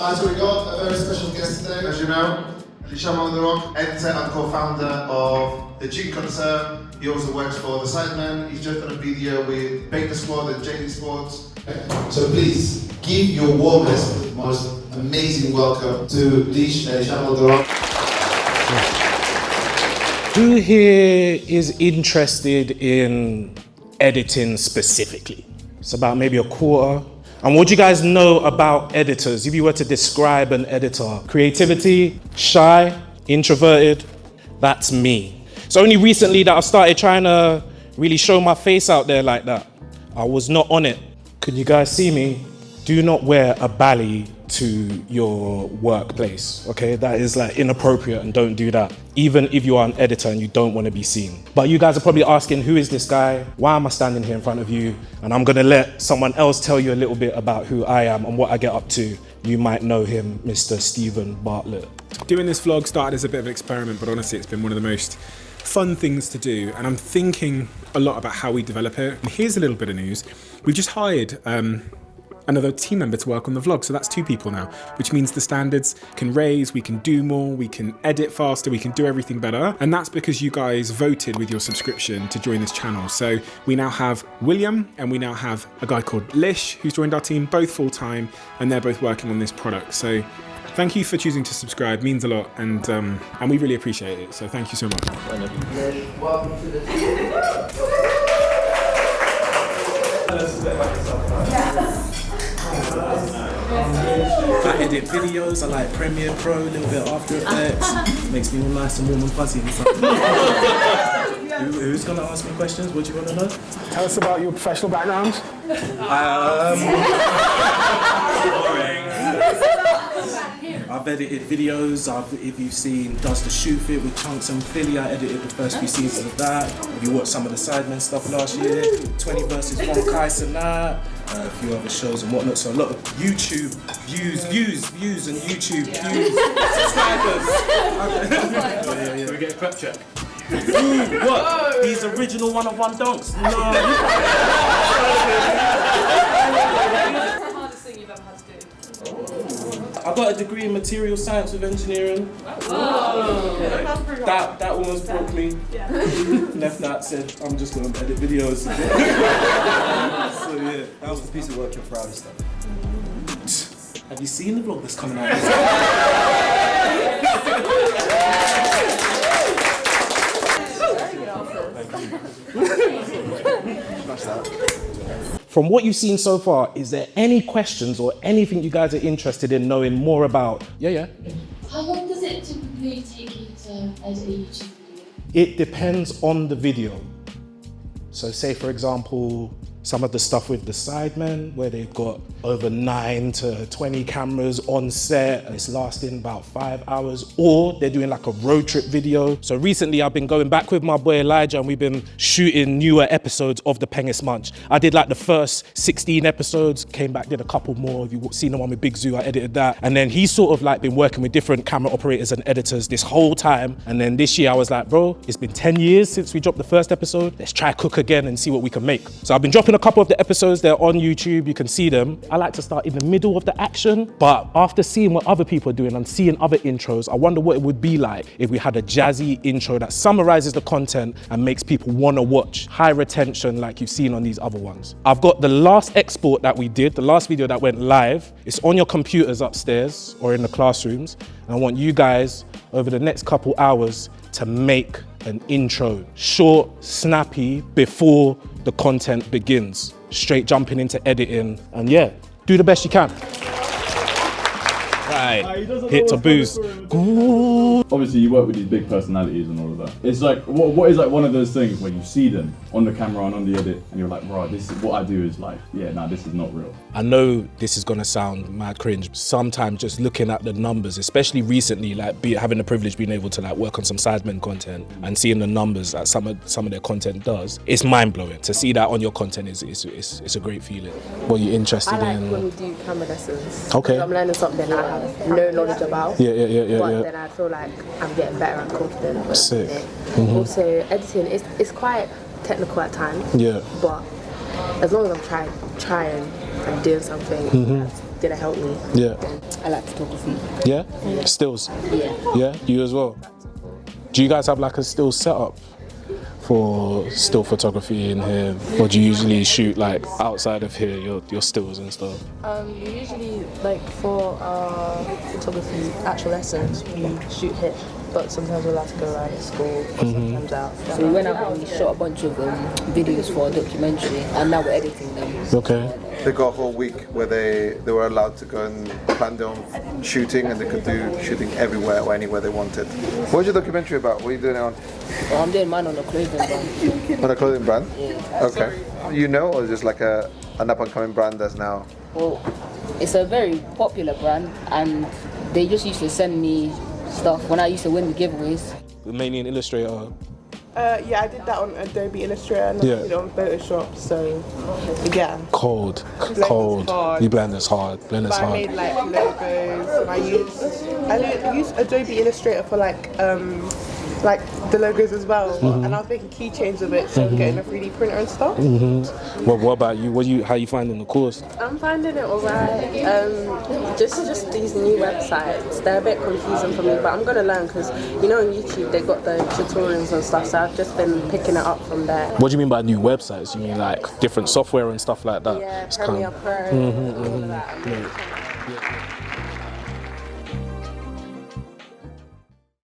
So we got a very special guest today, as you know. Sidemen, the Rock, editor and co-founder of the G Concern. He also works for the Sidemen. He's just done a video with Beta Squad and JD Sports. So please give your warmest, most amazing welcome to Sidemen, the Rock. Who here is interested in editing specifically? It's about maybe a quarter. And what do you guys know about editors? If you were to describe an editor, creativity, shy, introverted, that's me. It's only recently that I've started trying to really show my face out there like that. I was not on it. Could you guys see me? Do not wear a bally to your workplace, okay? That is like inappropriate and don't do that. Even if you are an editor and you don't want to be seen. But you guys are probably asking, who is this guy? Why am I standing here in front of you? And I'm gonna let someone else tell you a little bit about who I am and what I get up to. You might know him, Mr. Stephen Bartlett. Doing this vlog started as a bit of an experiment, but honestly, it's been one of the most fun things to do. And I'm thinking a lot about how we develop it. And here's a little bit of news. We just hired another team member to work on the vlog, so that's 2 people now, which means the standards can raise, we can do more, we can edit faster, we can do everything better, and that's because you guys voted with your subscription to join this channel. So we now have William and we now have a guy called Lish who's joined our team, both full-time, and they're both working on this product. So thank you for choosing to subscribe, means a lot, and we really appreciate it, so thank you so much. Welcome to the team. I edit videos, I like Premiere Pro, a little bit After Effects. Makes me all nice and warm and fuzzy inside. Who's gonna ask me questions? What do you want to know? Tell us about your professional background. I've edited videos. If you've seen Does the Shoe Fit with Chunks and Philly, I edited the first few seasons of that. If you watched some of the Sidemen stuff last year, 20 versus 1 Kais and that. A few other shows and whatnot. So a lot of YouTube views and YouTube views. Subscribers. Can we get a clap check? Ooh, what? These original 101 dunks? No. I got a degree in material science with engineering. That almost broke me. Left that, said, I'm just going to edit videos. So yeah, That was the piece of work you're proudest of. Have you seen the vlog that's coming out? From what you've seen so far, is there any questions or anything you guys are interested in knowing more about? Yeah. How long does it typically take you to edit a YouTube video? It depends on the video. So say, for example, some of the stuff with the Sidemen, where they've got over 9 to 20 cameras on set, and it's lasting about 5 hours, or they're doing like a road trip video. So recently I've been going back with my boy Elijah and we've been shooting newer episodes of the Pengis Munch. I did like the first 16 episodes, came back, did a couple more. If you've seen the one with Big Zoo, I edited that. And then he's sort of like been working with different camera operators and editors this whole time. And then this year I was like, bro, it's been 10 years since we dropped the first episode. Let's try cook again and see what we can make. So I've been dropping a couple of the episodes, they're on YouTube, you can see them. I like to start in the middle of the action, but after seeing what other people are doing and seeing other intros, I wonder what it would be like if we had a jazzy intro that summarizes the content and makes people want to watch. High retention like you've seen on these other ones. I've got the last export that we did, the last video that went live. It's on your computers upstairs or in the classrooms. And I want you guys over the next couple hours to make an intro. Short, snappy, before the content begins. Straight jumping into editing, and yeah, do the best you can. Right, hit to boost. Obviously, you work with these big personalities and all of that. It's like, what is like one of those things where you see them on the camera and on the edit, and you're like, right, this is what I do is like, yeah, nah, this is not real. I know this is gonna sound mad cringe. Sometimes just looking at the numbers, especially recently, like having the privilege being able to like work on some Sidemen content and seeing the numbers that some of their content does, it's mind blowing. To see that on your content is a great feeling. What are you interested in? I like when we do camera lessons. Okay. I'm learning something I have no knowledge about. Yeah. But then I feel like I'm getting better and confident. Sick. Mm-hmm. Also, editing it's quite technical at times. Yeah. But as long as I'm trying and doing something that's gonna help me. Yeah. I like photography. Yeah? Stills? Yeah. Yeah? You as well? Do you guys have like a still setup for still photography in here? Or do you usually shoot like outside of here, your stills and stuff? We usually, like, for our photography actual lessons, we shoot here. But sometimes we'll have to go around to school, or sometimes out. So we went out and we shot a bunch of videos for a documentary, and now we're editing them. Okay. They got a whole week where they were allowed to go and plan their own shooting, and they could do shooting everywhere or anywhere they wanted. What's your documentary about? What are you doing it on? Well, I'm doing mine on a clothing brand. On a clothing brand? Yeah. Okay. You know, or is just like an up-and-coming brand that's now? Well, it's a very popular brand, and they just used to send me stuff when I used to win the giveaways. Mainly an illustrator. Yeah, I did that on Adobe Illustrator and I did it on Photoshop, so yeah. Cold. Hard. You blend this hard. But I made like logos and I used Adobe Illustrator for like the logos as well. And I was making keychains of it, so getting a 3D printer and stuff. What about you? How you finding the course? I'm finding it alright. Just these new websites, they're a bit confusing for me, but I'm gonna learn because on YouTube they got the tutorials and stuff, so I've just been picking it up from there. What do you mean by new websites? You mean like different software and stuff like that? Yeah, It's Premiere Pro, all of that. Yeah.